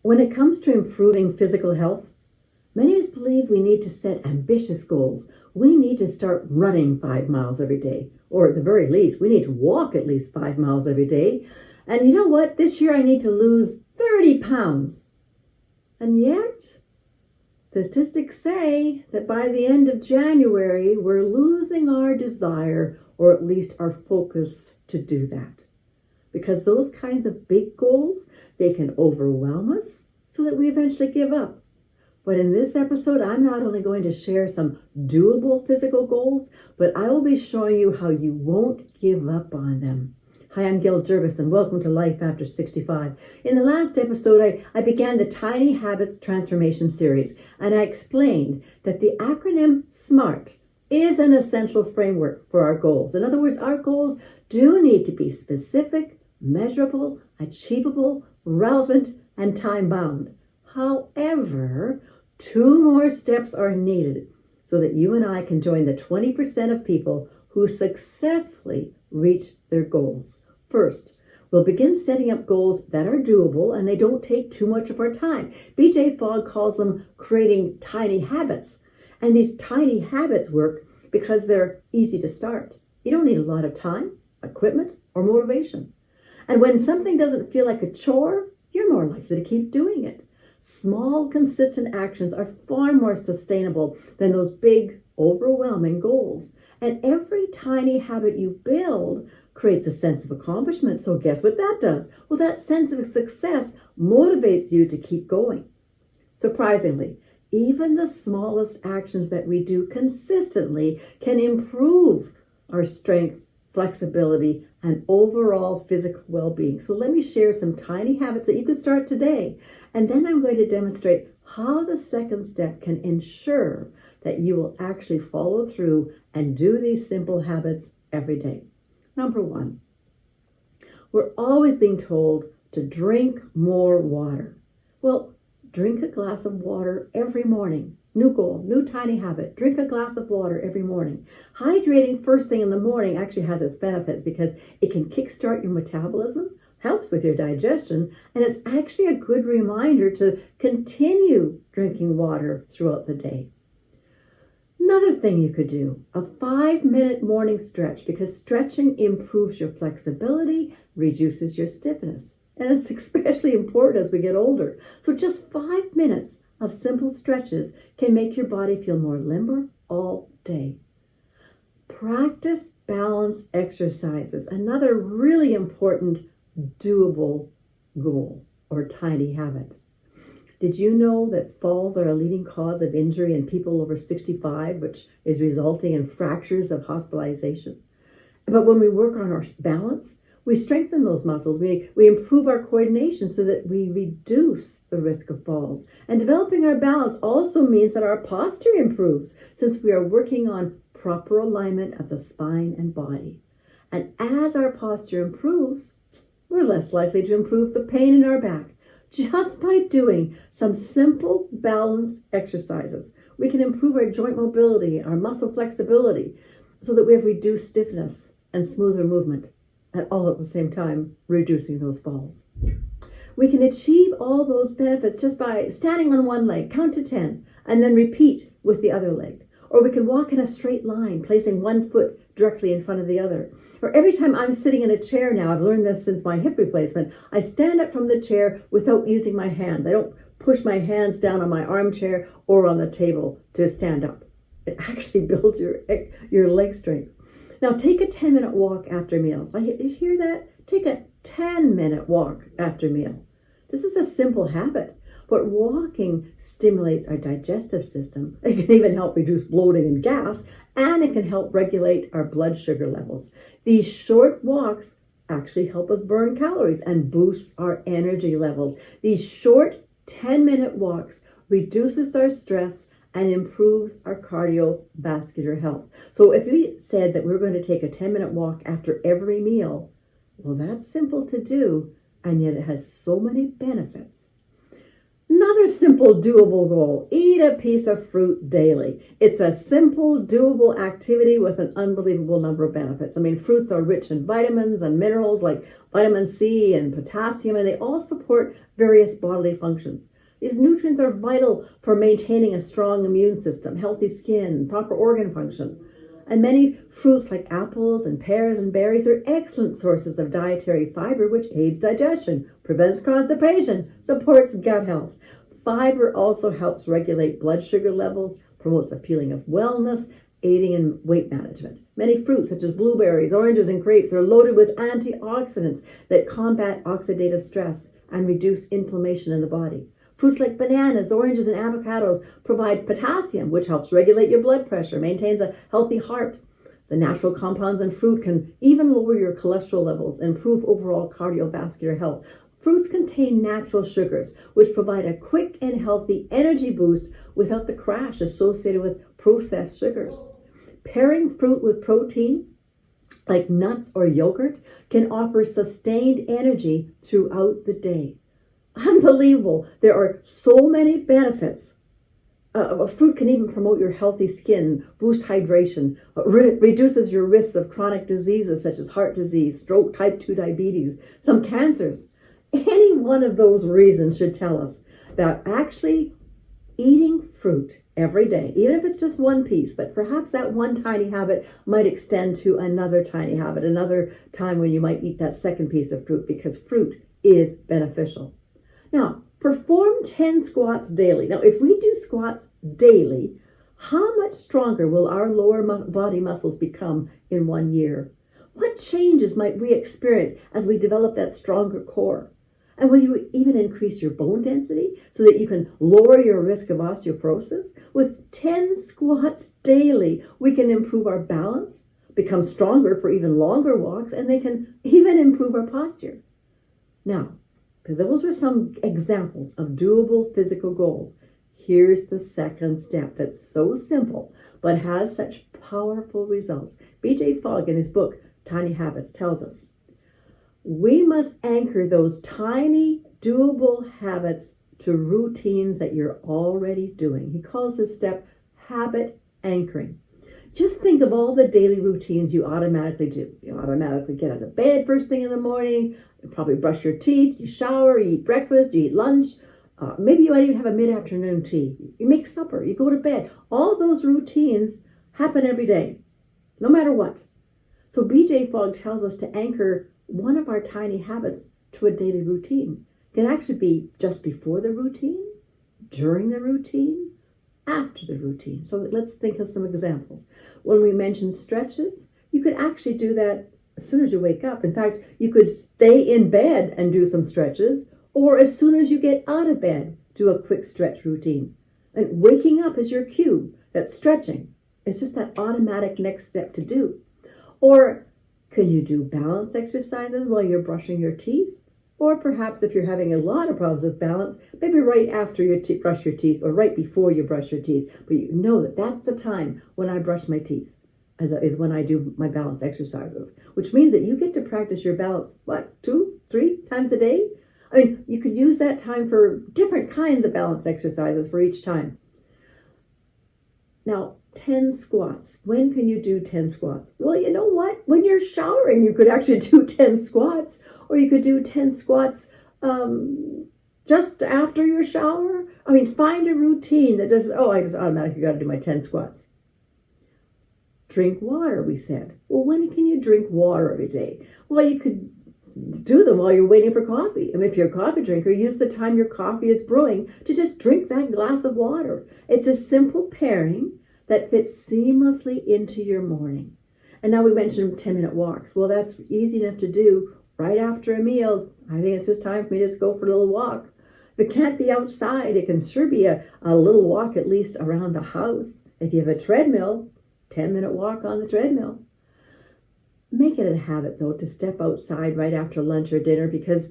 When it comes to improving physical health, many of us believe we need to set ambitious goals. We need to start running 5 miles every day, or at the very least, we need to walk at least 5 miles every day. And you know what? This year I need to lose 30 pounds. And yet, statistics say that by the end of January, we're losing our desire, or at least our focus, to do that. Because those kinds of big goals, they can overwhelm us so that we eventually give up. But in this episode, I'm not only going to share some doable physical goals, but I will be showing you how you won't give up on them. Hi, I'm Gil Jervis, and welcome to Life After 65. In the last episode, I began the Tiny Habits Transformation series, and I explained that the acronym SMART is an essential framework for our goals. In other words, our goals do need to be specific, measurable, achievable, relevant, and time-bound. However, 2 more steps are needed so that you and I can join the 20% of people who successfully reach their goals. First, we'll begin setting up goals that are doable and they don't take too much of our time. BJ Fogg calls them creating tiny habits. And these tiny habits work because they're easy to start. You don't need a lot of time, equipment, or motivation. And when something doesn't feel like a chore, you're more likely to keep doing it. Small, consistent actions are far more sustainable than those big, overwhelming goals. And every tiny habit you build creates a sense of accomplishment. So guess what that does? Well, that sense of success motivates you to keep going. Surprisingly, even the smallest actions that we do consistently can improve our strength, flexibility, and overall physical well-being. So let me share some tiny habits that you can start today. And then I'm going to demonstrate how the second step can ensure that you will actually follow through and do these simple habits every day. Number 1, we're always being told to drink more water. Well, drink a glass of water every morning. New goal, new tiny habit. Drink a glass of water every morning. Hydrating first thing in the morning actually has its benefits because it can kickstart your metabolism, helps with your digestion, and it's actually a good reminder to continue drinking water throughout the day. Another thing you could do, a 5-minute morning stretch, because stretching improves your flexibility, reduces your stiffness. And it's especially important as we get older. So just 5 minutes of simple stretches can make your body feel more limber all day. Practice balance exercises, another really important doable goal or tiny habit. Did you know that falls are a leading cause of injury in people over 65, which is resulting in fractures of hospitalization? But when we work on our balance, we strengthen those muscles. We improve our coordination so that we reduce the risk of falls. And developing our balance also means that our posture improves since we are working on proper alignment of the spine and body. And as our posture improves, we're less likely to improve the pain in our back. Just by doing some simple balance exercises, we can improve our joint mobility, our muscle flexibility, so that we have reduced stiffness and smoother movement, and all at the same time reducing those falls. We can achieve all those benefits just by standing on one leg, count to 10, and then repeat with the other leg. Or we can walk in a straight line, placing one foot directly in front of the other. Or every time I'm sitting in a chair now, I've learned this since my hip replacement, I stand up from the chair without using my hands. I don't push my hands down on my armchair or on the table to stand up. It actually builds your leg strength. Now take a 10-minute walk after meals. Did you hear that? Take a 10-minute walk after meal. This is a simple habit, but walking stimulates our digestive system. It can even help reduce bloating and gas, and it can help regulate our blood sugar levels. These short walks actually help us burn calories and boost our energy levels. These short 10-minute walks reduces our stress and improves our cardiovascular health. So if we said that we're going to take a 10-minute walk after every meal, well, that's simple to do, and yet it has so many benefits. Another simple, doable goal: eat a piece of fruit daily. It's a simple, doable activity with an unbelievable number of benefits. I mean, fruits are rich in vitamins and minerals like vitamin C and potassium, and they all support various bodily functions. These nutrients are vital for maintaining a strong immune system, healthy skin, proper organ function. And many fruits like apples and pears and berries are excellent sources of dietary fiber, which aids digestion, prevents constipation, supports gut health. Fiber also helps regulate blood sugar levels, promotes a feeling of wellness, aiding in weight management. Many fruits, such as blueberries, oranges, and grapes, are loaded with antioxidants that combat oxidative stress and reduce inflammation in the body. Fruits like bananas, oranges, and avocados provide potassium, which helps regulate your blood pressure, maintains a healthy heart. The natural compounds in fruit can even lower your cholesterol levels, improve overall cardiovascular health. Fruits contain natural sugars, which provide a quick and healthy energy boost without the crash associated with processed sugars. Pairing fruit with protein, like nuts or yogurt, can offer sustained energy throughout the day. Unbelievable. There are so many benefits. Fruit can even promote your healthy skin, boost hydration, reduces your risks of chronic diseases such as heart disease, stroke, type 2 diabetes, some cancers. Any one of those reasons should tell us that actually eating fruit every day, even if it's just one piece, but perhaps that one tiny habit might extend to another tiny habit, another time when you might eat that second piece of fruit, because fruit is beneficial. Now, perform 10 squats daily. Now, if we do squats daily, how much stronger will our lower body muscles become in 1 year? What changes might we experience as we develop that stronger core? And will you even increase your bone density so that you can lower your risk of osteoporosis? With 10 squats daily, we can improve our balance, become stronger for even longer walks, and they can even improve our posture. Now, those are some examples of doable physical goals. Here's the second step that's so simple, but has such powerful results. B.J. Fogg, in his book, Tiny Habits, tells us, we must anchor those tiny, doable habits to routines that you're already doing. He calls this step habit anchoring. Just think of all the daily routines you automatically do. You automatically get out of bed first thing in the morning, you probably brush your teeth, you shower, you eat breakfast, you eat lunch. Maybe you might even have a mid-afternoon tea. You make supper, you go to bed. All those routines happen every day, no matter what. So B.J. Fogg tells us to anchor one of our tiny habits to a daily routine. It can actually be just before the routine, during the routine, after the routine. So let's think of some examples. When we mention stretches, you could actually do that as soon as you wake up. In fact, you could stay in bed and do some stretches, or as soon as you get out of bed, do a quick stretch routine. And waking up is your cue. That's stretching. It's just that automatic next step to do. Or can you do balance exercises while you're brushing your teeth? Or perhaps if you're having a lot of problems with balance, maybe right after you brush your teeth or right before you brush your teeth. But you know that that's the time when I brush my teeth, is when I do my balance exercises, which means that you get to practice your balance, 2, 3 times a day? I mean, you could use that time for different kinds of balance exercises for each time. Now, 10 squats. When can you do 10 squats? Well, you know what? When you're showering, you could actually do 10 squats, or you could do 10 squats just after your shower. I mean, find a routine that just, I just automatically got to do my 10 squats. Drink water, we said. Well, when can you drink water every day? Well, you could do them while you're waiting for coffee. And if you're a coffee drinker, use the time your coffee is brewing to just drink that glass of water. It's a simple pairing that fits seamlessly into your morning. And now we mentioned 10-minute walks. Well, that's easy enough to do right after a meal. I think it's just time for me to just go for a little walk. If it can't be outside, it can sure be a little walk at least around the house. If you have a treadmill, 10-minute walk on the treadmill. Make it a habit, though, to step outside right after lunch or dinner, because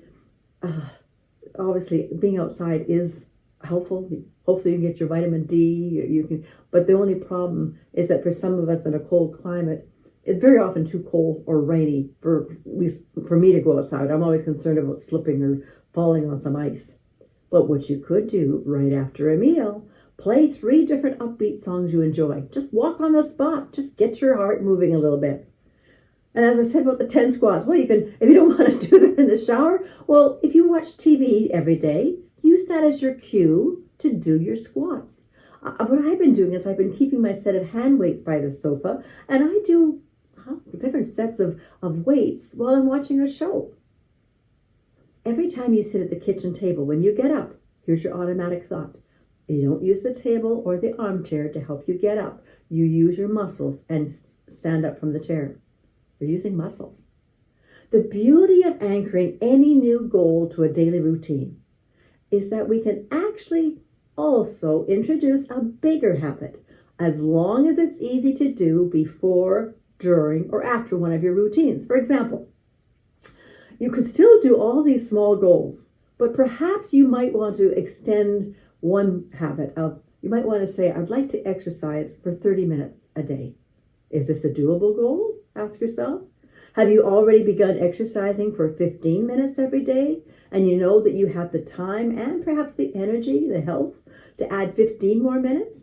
obviously being outside is helpful. Hopefully you can get your vitamin D. You can, but the only problem is that for some of us in a cold climate, it's very often too cold or rainy at least for me to go outside. I'm always concerned about slipping or falling on some ice. But what you could do right after a meal, play 3 different upbeat songs you enjoy. Just walk on the spot. Just get your heart moving a little bit. And as I said about the 10 squats, well, you can, if you don't want to do them in the shower, well, if you watch TV every day, use that as your cue to do your squats. What I've been doing is I've been keeping my set of hand weights by the sofa, and I do different sets of weights while I'm watching a show. Every time you sit at the kitchen table, when you get up, here's your automatic thought. You don't use the table or the armchair to help you get up. You use your muscles and stand up from the chair. You're using muscles. The beauty of anchoring any new goal to a daily routine is that we can actually also introduce a bigger habit as long as it's easy to do before, during, or after one of your routines. For example, you could still do all these small goals, but perhaps you might want to extend one habit of, you might want to say, I'd like to exercise for 30 minutes a day. Is this a doable goal? Ask yourself. Have you already begun exercising for 15 minutes every day? And you know that you have the time and perhaps the energy, the health, to add 15 more minutes?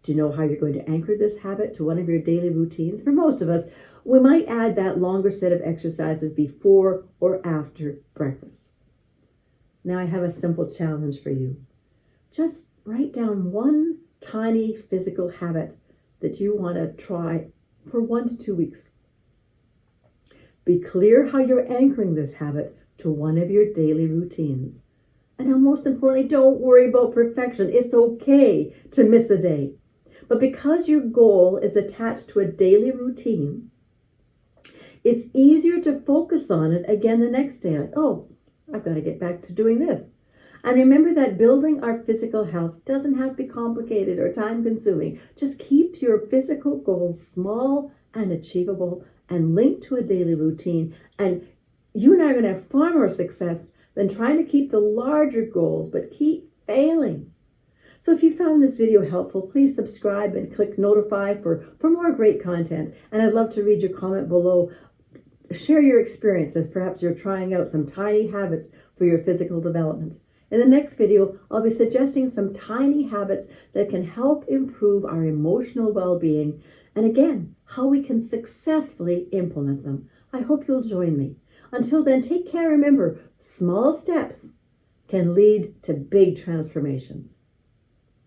Do you know how you're going to anchor this habit to one of your daily routines? For most of us, we might add that longer set of exercises before or after breakfast. Now I have a simple challenge for you. Just write down one tiny physical habit that you want to try for 1 to 2 weeks. Be clear how you're anchoring this habit to one of your daily routines. And now, most importantly, don't worry about perfection. It's okay to miss a day. But because your goal is attached to a daily routine, it's easier to focus on it again the next day. Like, oh, I've got to get back to doing this. And remember that building our physical health doesn't have to be complicated or time-consuming. Just keep your physical goals small and achievable and linked to a daily routine. And you and I are going to have far more success than trying to keep the larger goals, but keep failing. So if you found this video helpful, please subscribe and click notify for more great content. And I'd love to read your comment below. Share your experiences. Perhaps you're trying out some tiny habits for your physical development. In the next video, I'll be suggesting some tiny habits that can help improve our emotional well-being, and again, how we can successfully implement them. I hope you'll join me. Until then, take care. Remember, small steps can lead to big transformations.